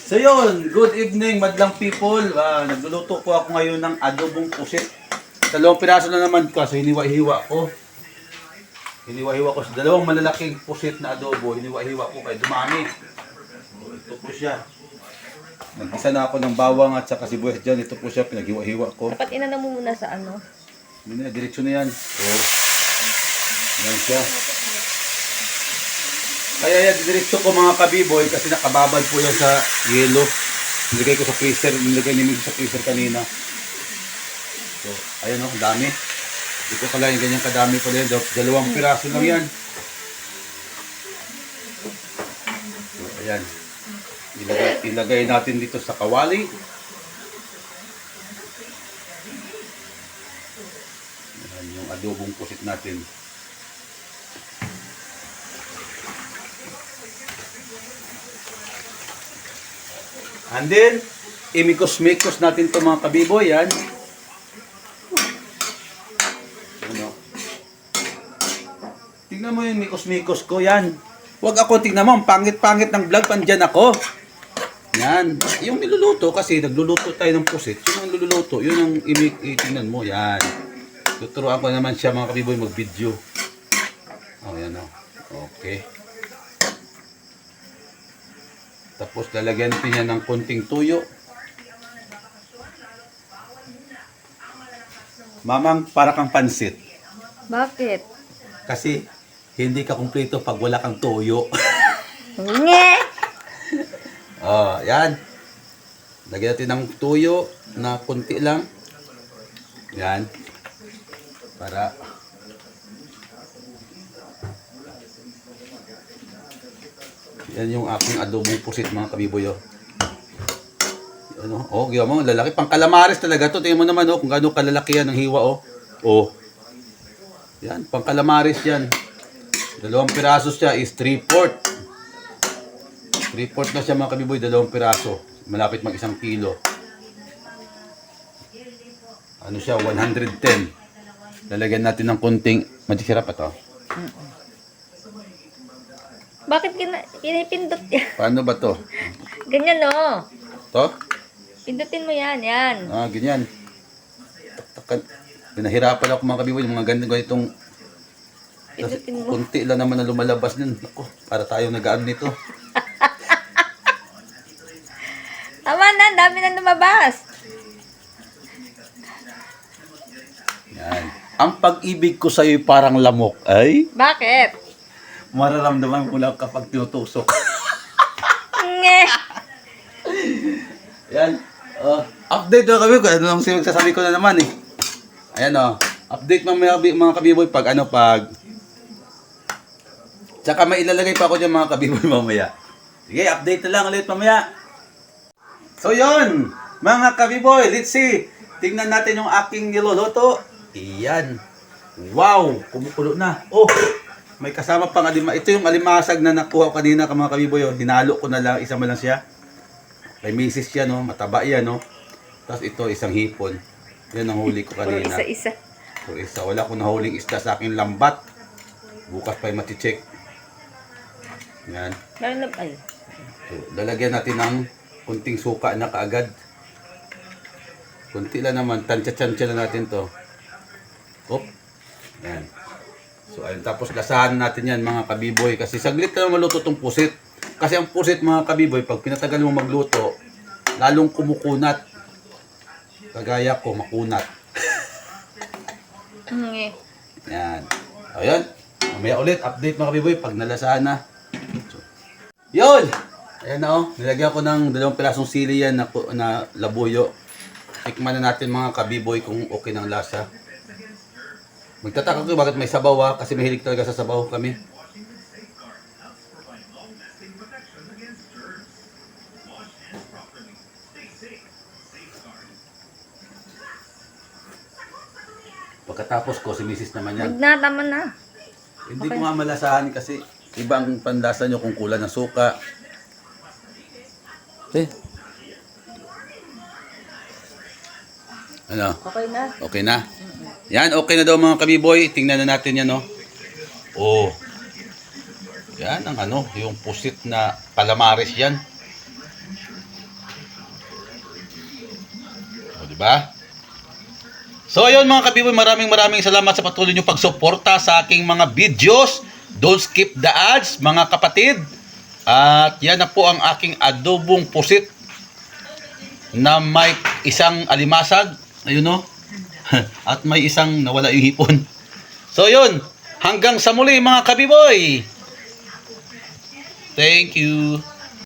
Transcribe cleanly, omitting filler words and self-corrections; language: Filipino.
So yun, good evening madlang people. Nagluluto po ako ngayon ng adobong pusit. 2 piraso na naman kasi hiniwa-hiwa ko. Hiniwa-hiwa ko sa 2 malalaking pusit na adobo. Hiniwa-hiwa ko kay dumami. So, ito po siya. Nag-isa na ako ng bawang at saka sibuyas dyan. Ito po siya, pinaghiwa-hiwa ko. Dapat inana mo muna sa ano? Yun na, diretso na yan. So, yan siya. Kaya yan, diretso ko mga kabiboy kasi nakababad po yan sa yelo. Nilagay ko sa freezer, nilagay ni Mix sa freezer kanina. So, ayun o, dami. Hindi ko kalahin ganyan kadami pala yan. 2 piraso lang yan. So, ayan. Ilagay natin dito sa kawali. Ayan yung adobong pusit natin. And then, imikos-mikos natin ito mga kabiboy, yan. Ano? Tingnan mo yung mikos-mikos ko, yan. Huwag ako, tingnan mo, ang pangit-pangit ng vlog, pandyan ako. Yan. Yung niluluto, kasi nagluluto tayo ng pusit. Yung niluluto, yun ang tingnan mo, yan. Tuturuan ko naman siya mga kabiboy mag-video. Oh, yan o. Okay. Tapos lalagyan natin yan ng konting tuyo. Mamang, para kang pansit. Bakit? Kasi hindi ka kumpleto pag wala kang tuyo. Nge! Oh, yan. Lagyan natin ng tuyo na konti lang. Yan. Para yan yung aking adobong pusit mga kabiboy. Ano? Oh, giwa mo, lalaki. Pang calamares talaga to. Tingnan mo naman kung gaano kalalaki yan ng hiwa Oh. Yan, pang calamares yan. 2 piraso siya is 3/4. 3/4 na siya mga kabiboy, 2 piraso. Malapit mag 1 kilo. Ano siya, 110. Lalagyan natin ng konting matisirap ito. Bakit pinipindot yan? Paano ba to? Ganyan o. To? Pindutin mo yan, yan. Ganyan. Pinahirapan ako mga kabiboy, yung mga ganitong Pindutin mo. kunti lang naman na lumalabas nun. Ako, para tayo nag-aan nito. Tama na, ang dami na lumabas. Yan. Ang pag-ibig ko sa'yo'y parang lamok. Ay? Bakit? Mararamdaman mo lang kapag tinutusok. Nge! Yan. Update na kami kung ano lang sasabi ko na naman eh. Ayan update mga kabiboy pag tsaka may ilalagay pa ako dyan mga kabiboy mamaya. Sige, update na lang ulit mamaya. So yun, mga kabiboy, let's see. Tingnan natin yung aking niluluto. Iyan. Wow, kumukulo na. Oh, may kasama pang ito yung alimasag na nakuha ko kanina mga kabiboy. Hinalo ko na lang, isa mo lang siya. May misis siya, mataba yan, Tapos ito, isang hipon. Yan ang huli ko kanina. Puro isa-isa. Puro isa. Wala akong nahuling isda sa aking lambat. Bukas pa yung mati-check. Yan. Meron na, ay. So, lalagyan natin ng kunting suka na kaagad. Kunti lang naman. Tansya-tansya na natin to. Op. Yan. So, ayun. Tapos lasahan natin yan mga kabiboy. Kasi saglit na maluto itong pusit. Kasi ang pusit mga kabiboy, pag pinatagal mo magluto, lalong kumukunat. Kagaya ko, makunat. Nge. Yan. Ayun. Mamaya ulit, update mga kabiboy pag nalasahan na. So, yun! Ayan na nilagyan ko ng 2 pirasong sili yan na labuyo. Tikman na natin mga kabiboy kung okay ng lasa. Magtataka ko bakit may sabaw kasi mahilig talaga sa sabaw kami. Pagkatapos ko, si Mrs. naman yan. Huwag na, tama na. Hindi ko nga malasahan kasi ibang pandasa nyo kung kulang ng suka. Ano? Okay na. Okay na? Yan, okay na daw mga kabiboy. Tingnan na natin yan, Oh. Yan ang yung pusit na calamares yan. Diba? So ayun mga kabiboy, maraming salamat sa patuloy nyo pagsuporta sa aking mga videos. Don't skip the ads mga kapatid. At yan na po ang aking adobong pusit na may isang alimasag. Ayun no. At may isang nawala yung hipon. So yun, hanggang sa muli mga kabiboy. Thank you.